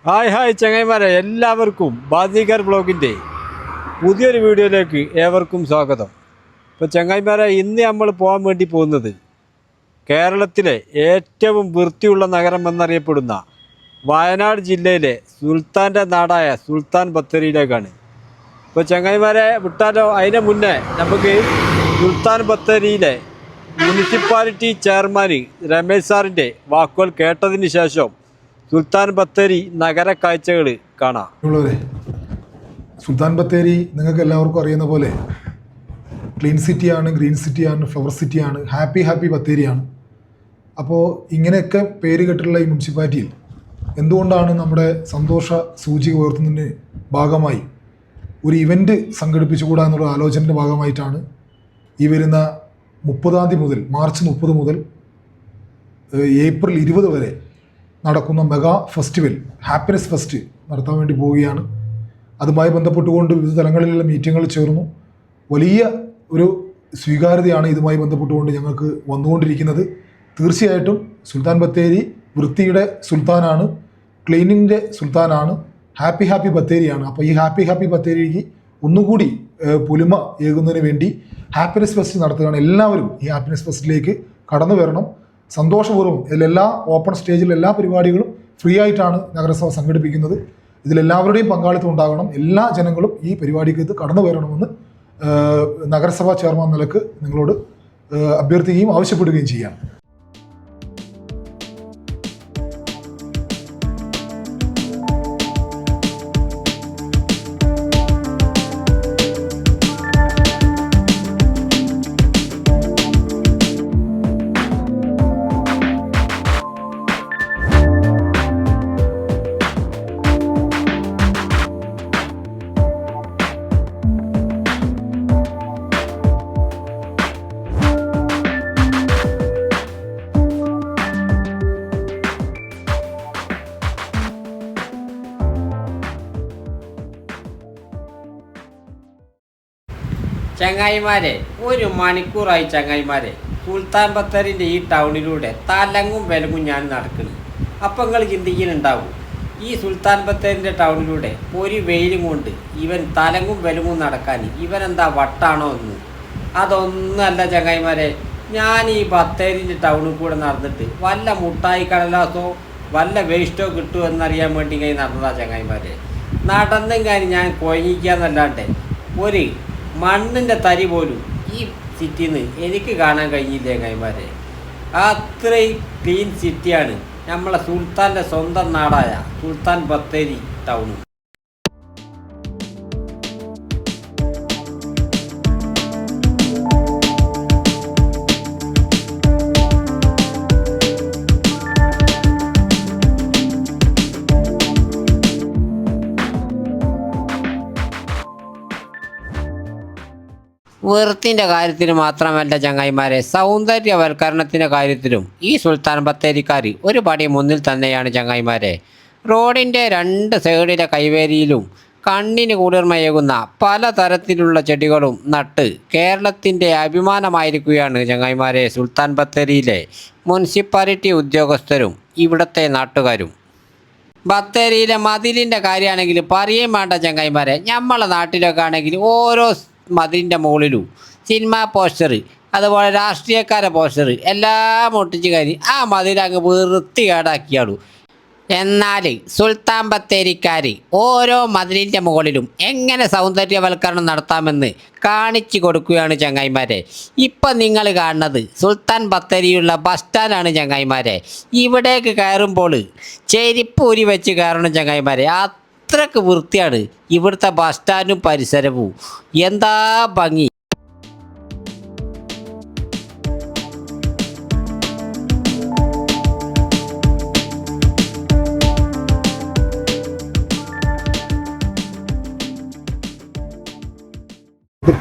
Hi ചങ്ങായിമാരെ, എല്ലാവർക്കും ബാസിക്കർ ബ്ലോഗിൻ്റെ പുതിയൊരു വീഡിയോയിലേക്ക് ഏവർക്കും സ്വാഗതം. ഇപ്പോൾ ചങ്ങായിമാരെ, ഇന്ന് നമ്മൾ പോകാൻ വേണ്ടി പോകുന്നത് കേരളത്തിലെ ഏറ്റവും വൃത്തിയുള്ള നഗരം എന്നറിയപ്പെടുന്ന വയനാട് ജില്ലയിലെ സുൽത്താൻ്റെ നാടായ സുൽത്താൻ ബത്തേരിയിലേക്കാണ്. ഇപ്പോൾ ചങ്ങായിമാരെ വിട്ടാലോ? അതിന് മുന്നേ നമുക്ക് സുൽത്താൻ ബത്തേരിയിലെ മുനിസിപ്പാലിറ്റി ചെയർമാൻ രമേശ് സാറിൻ്റെ വാക്കുകൾ കേട്ടതിന് ശേഷം സുൽത്താൻ ബത്തേരി നഗര കാഴ്ചകൾ കാണാം. സുൽത്താൻ ബത്തേരി നിങ്ങൾക്ക് എല്ലാവർക്കും അറിയുന്ന പോലെ ക്ലീൻ സിറ്റിയാണ്, ഗ്രീൻ സിറ്റിയാണ്, ഫ്ലവർ സിറ്റിയാണ്, ഹാപ്പി ബത്തേരിയാണ്. അപ്പോൾ ഇങ്ങനെയൊക്കെ പേര് കേട്ടിട്ടുള്ള ഈ മുനിസിപ്പാലിറ്റിയിൽ എന്തുകൊണ്ടാണ് നമ്മുടെ സന്തോഷ സൂചിക ഉയർത്തുന്നതിന് ഭാഗമായി ഒരു ഇവൻ്റ് സംഘടിപ്പിച്ചുകൂടാ എന്നുള്ള ആലോചനയുടെ ഭാഗമായിട്ടാണ് ഈ വരുന്ന 30 മുതൽ മാർച്ച് 30 മുതൽ ഏപ്രിൽ 20 വരെ നടക്കുന്ന മെഗാ ഫെസ്റ്റിവൽ ഹാപ്പിനെസ് ഫെസ്റ്റ് നടത്താൻ വേണ്ടി പോവുകയാണ്. അതുമായി ബന്ധപ്പെട്ടുകൊണ്ട് വിവിധ തലങ്ങളിലുള്ള മീറ്റിങ്ങുകൾ ചേർന്നു. വലിയ ഒരു സ്വീകാര്യതയാണ് ഇതുമായി ബന്ധപ്പെട്ടുകൊണ്ട് ഞങ്ങൾക്ക് വന്നുകൊണ്ടിരിക്കുന്നത്. തീർച്ചയായിട്ടും സുൽത്താൻ ബത്തേരി വൃത്തിയുടെ സുൽത്താനാണ്, ക്ലീനിങ്ങിൻ്റെ സുൽത്താനാണ്, ഹാപ്പി ബത്തേരിയാണ്. അപ്പോൾ ഈ ഹാപ്പി ബത്തേരിക്ക് ഒന്നുകൂടി പുലിമ ഏകുന്നതിന് വേണ്ടി ഹാപ്പിനെസ് ഫെസ്റ്റ് നടത്തുകയാണ്. എല്ലാവരും ഈ ഹാപ്പിനെസ് ഫെസ്റ്റിലേക്ക് കടന്നു വരണം. സന്തോഷപൂർവ്വം ഇതിലെല്ലാ ഓപ്പൺ സ്റ്റേജിൽ എല്ലാ പരിപാടികളും ഫ്രീ ആയിട്ടാണ് നഗരസഭ സംഘടിപ്പിക്കുന്നത്. ഇതിലെല്ലാവരുടെയും പങ്കാളിത്തം ഉണ്ടാകണം. എല്ലാ ജനങ്ങളും ഈ പരിപാടിക്ക് കടന്നു വരണമെന്ന് നഗരസഭാ ചെയർമാൻ നിലക്ക് നിങ്ങളോട് അഭ്യർത്ഥിക്കുകയും ആവശ്യപ്പെടുകയും ചെയ്യാം. ചങ്ങായിമാരെ, ഒരു മണിക്കൂറായി ചങ്ങായിമാരെ സുൽത്താൻ ബത്തേരിൻ്റെ ഈ ടൗണിലൂടെ തലങ്ങും വിലങ്ങും ഞാൻ നടക്കുന്നു. അപ്പം നിങ്ങൾ ചിന്തിക്കുന്നുണ്ടാവും, ഈ സുൽത്താൻ ബത്തേരിൻ്റെ ടൗണിലൂടെ ഒരു വെയിലും കൊണ്ട് ഇവൻ തലങ്ങും വിലങ്ങും നടക്കാൻ ഇവനെന്താ വട്ടാണോ എന്ന്. അതൊന്നുമല്ല ചങ്ങായിമാരെ, ഞാൻ ഈ ബത്തേരിൻ്റെ ടൗണിൽ കൂടെ നടന്നിട്ട് വല്ല മുട്ടായി കടലാസോ വല്ല വേസ്റ്റോ കിട്ടുമോ എന്നറിയാൻ വേണ്ടി ഇങ്ങനെ നടന്നതാ ചങ്ങായിമാരെ. നടന്നെങ്കിൽ ഞാൻ കുഴങ്ങിക്കാന്നല്ലാണ്ട് ഒരു മണ്ണിൻ്റെ തരി പോലും ഈ സിറ്റിയിൽ നിന്ന് എനിക്ക് കാണാൻ കഴിഞ്ഞില്ല ചങ്ങായിമാരെ. അത്രയും ക്ലീൻ സിറ്റിയാണ് നമ്മളെ സുൽത്താൻ്റെ സ്വന്തം നാടായ സുൽത്താൻ ബത്തേരി ടൗൺ. വൃത്തിൻ്റെ കാര്യത്തിൽ മാത്രമല്ല ചങ്ങായിമാരെ, സൗന്ദര്യവൽക്കരണത്തിൻ്റെ കാര്യത്തിലും ഈ സുൽത്താൻ ബത്തേരിക്കാർ ഒരു പടി മുന്നിൽ തന്നെയാണ് ചങ്ങായിമാരെ. റോഡിൻ്റെ 2 സൈഡിലെ കൈവേരിയിലും കണ്ണിന് കുളിർമയേകുന്ന പലതരത്തിലുള്ള ചെടികളും നട്ട് കേരളത്തിൻ്റെ അഭിമാനമായിരിക്കുകയാണ് ചങ്ങായിമാരെ സുൽത്താൻ ബത്തേരിയിലെ മുനിസിപ്പാലിറ്റി ഉദ്യോഗസ്ഥരും ഇവിടുത്തെ നാട്ടുകാരും. ബത്തേരിയിലെ മതിലിൻ്റെ കാര്യമാണെങ്കിൽ പറയുകയും വേണ്ട ചങ്ങായിമാരെ. നമ്മളെ നാട്ടിലൊക്കെ ആണെങ്കിൽ ഓരോ മതിലിൻ്റെ മുകളിലും സിനിമാ പോസ്റ്റർ, അതുപോലെ രാഷ്ട്രീയക്കാരെ പോസ്റ്റർ എല്ലാം ഒട്ടിച്ച് കയറി ആ മതിലങ്ങ് വൃത്തികേടാക്കിയാളൂ. എന്നാൽ സുൽത്താൻ ബത്തേരിക്കാർ ഓരോ മതിലിൻ്റെ മുകളിലും എങ്ങനെ സൗന്ദര്യവൽക്കരണം നടത്താമെന്ന് കാണിച്ചു കൊടുക്കുകയാണ് ചങ്ങായിമാരെ. ഇപ്പം നിങ്ങൾ കാണുന്നത് സുൽത്താൻ ബത്തേരിയുള്ള ബസ് സ്റ്റാൻഡാണ് ചങ്ങായിമാരെ. ഇവിടേക്ക് കയറുമ്പോൾ ചെരുപ്പ് ഊരി വെച്ച് കയറണം ചങ്ങായിമാരെ. അത്രക്ക് വൃത്തിയാണ് ഇവിടുത്തെ ബസ് സ്റ്റാൻഡും പരിസരവും. എന്താ ഭംഗി!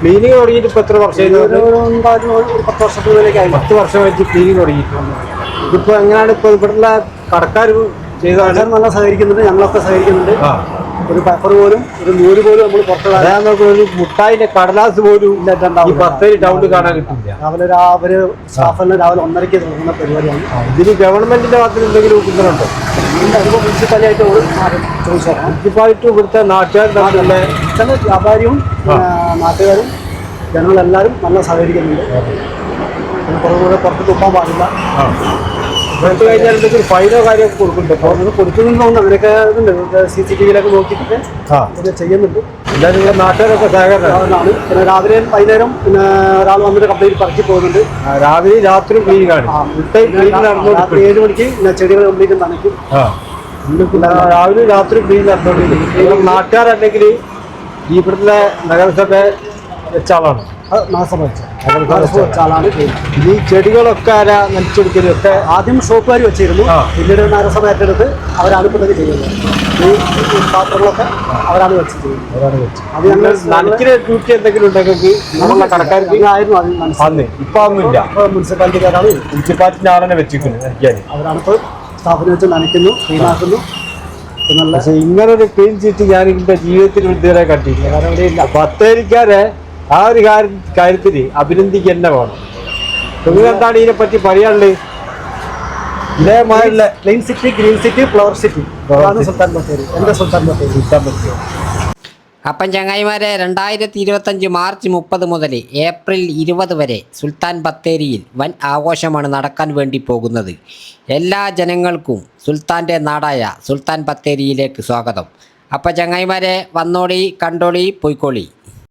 ക്ലീനിങ് തുടങ്ങിയിട്ട് ഇപ്പോൾ എത്ര വർഷമായി? 10 വർഷത്തിലേക്ക് 10 വർഷമായിട്ട് ക്ലീനിങ് തുടങ്ങിയിട്ടുണ്ട്. ഇതിപ്പോൾ എങ്ങനെയാണ് ഇപ്പോൾ ഇവിടെയുള്ള കടക്കാർ ചെയ്താണ്? നല്ല സഹകരിക്കുന്നുണ്ട്, ഞങ്ങളൊക്കെ സഹകരിക്കുന്നുണ്ട്. ഒരു പേപ്പർ പോലും ഒരു നൂല് പോലും നമ്മൾ പുറത്തിടാൻ ഒരു മുട്ടായിന്റെ കടലാസ് പോലും ഈ ബത്തേരി ടൗണിൽ കാണാൻ കിട്ടില്ല. രാവിലെ സ്റ്റാഫെല്ലാം രാവിലെ 1:30 തുടങ്ങുന്ന പരിപാടിയാണ്. ഇതിന് ഗവൺമെന്റിന്റെ ഭാഗത്തിൽ എന്തെങ്കിലും ഉത്തരവുണ്ടോ? മുനിസിപ്പാലിറ്റി ആയിട്ട് മാറും. ഏറ്റവും ശേഷം മുനിസിപ്പാലിറ്റി ഇവിടുത്തെ നാട്ടുകാർ തമ്മിലുള്ള ചില വ്യാപാരിയും നാട്ടുകാരും ജനങ്ങളെല്ലാവരും നല്ല സഹകരിക്കുന്നുണ്ട്. പിന്നെ കുറേ പുറത്ത് തുപ്പാൻ പാടില്ല. പുറത്ത് കഴിഞ്ഞാൽ എന്തെങ്കിലും ഫൈനോ കാര്യമൊക്കെ കൊടുക്കുന്നുണ്ട്. പുറത്ത് കൊടുക്കുന്നുണ്ടോന്ന് അങ്ങനെയൊക്കെ ഇതുണ്ട്. CCTV നോക്കിയിട്ട് ഇത് ചെയ്യുന്നുണ്ട്. എന്തായാലും ഇവിടെ നാട്ടുകാരൊക്കെ സഹകരണം. ആണ്. പിന്നെ രാവിലെയും വൈകുന്നേരം പിന്നെ ഒരാൾ വന്നിട്ട് കംപ്ലീറ്റ് പറക്കി പോകുന്നുണ്ട്. രാവിലെ രാത്രി ക്ലീനിങ്ങാണ്. രാത്രി 7 മണിക്ക് പിന്നെ ചെടികൾ കംപ്ലീറ്റ് നനയ്ക്കും. രാവിലെ രാത്രി ക്ലീൻ നടന്നുകൊണ്ടിരിക്കും. നാട്ടുകാരല്ലെങ്കിൽ ഈ ഇവിടുത്തെ നഗരസഭ വെച്ച ആളാണ്. നഗരസഭ വെച്ച ആളാണ് ചെയ്യുന്നത്. ഈ ചെടികളൊക്കെ ആരാ നനച്ചെടുക്കലും ഒക്കെ ആദ്യം ഷോപ്പുകാർ വെച്ചിരുന്നു. പിന്നീട് നഗരസഭ ഏറ്റെടുത്ത് അവരാണ് ഇപ്പോൾ ഇതൊക്കെ ചെയ്യുന്നത്. ഈ പാത്രങ്ങളൊക്കെ അവരാണ് വെച്ച് ചെയ്യുന്നത്. അത് ഞങ്ങൾ നനയ്ക്കുന്ന ഡ്യൂട്ടി എന്തെങ്കിലും ഉണ്ടെങ്കിൽ നമ്മളെ കടക്കാർക്ക് ആയിരുന്നു അതിന് മനസ്സിലായി. അന്ന് ഇപ്പൊ ഒന്നുമില്ല. മുനിസിപ്പാലിറ്റിക്കാരാണ് മുനിസിപ്പാലിറ്റിന്റെ ആളെന്നെ വെച്ചിരിക്കുന്നത് നനയ്ക്കാൻ. അവരാണ് ഇപ്പോൾ സ്റ്റാഫിനെ വെച്ച് നനയ്ക്കുന്നു, ക്ലീനാക്കുന്നു. നല്ല പക്ഷെ ഇങ്ങനൊരു ക്ലീൻ ചീറ്റ് ഞാൻ എന്റെ ജീവിതത്തിൽ ഇതുവരെ കണ്ടില്ല. വേറെ എവിടെയില്ല. ബത്തേരിക്കാരെ ആ ഒരു കാര്യത്തിൽ അഭിനന്ദിക്കുക തന്നെ വേണം. നിങ്ങൾ എന്താണ് ഇതിനെ പറ്റി പറയാനുള്ളത്? ഇതേമാതിരിയുള്ള clean city, green city, flower city അതാണ് സുൽത്താൻ ബത്തേരി. എൻ്റെ സുൽത്താൻ ബത്തേരി. അപ്പം ചങ്ങായിമാരെ 2025 മാർച്ച് 30 മുതൽ ഏപ്രിൽ 20 വരെ സുൽത്താൻ ബത്തേരിയിൽ വൻ ആഘോഷമാണ് നടക്കാൻ വേണ്ടി പോകുന്നത്. എല്ലാ ജനങ്ങൾക്കും സുൽത്താൻ്റെ നാടായ സുൽത്താൻ ബത്തേരിയിലേക്ക് സ്വാഗതം. അപ്പം ചങ്ങായിമാരെ വന്നോളി, കണ്ടോളി, പോയിക്കോളി.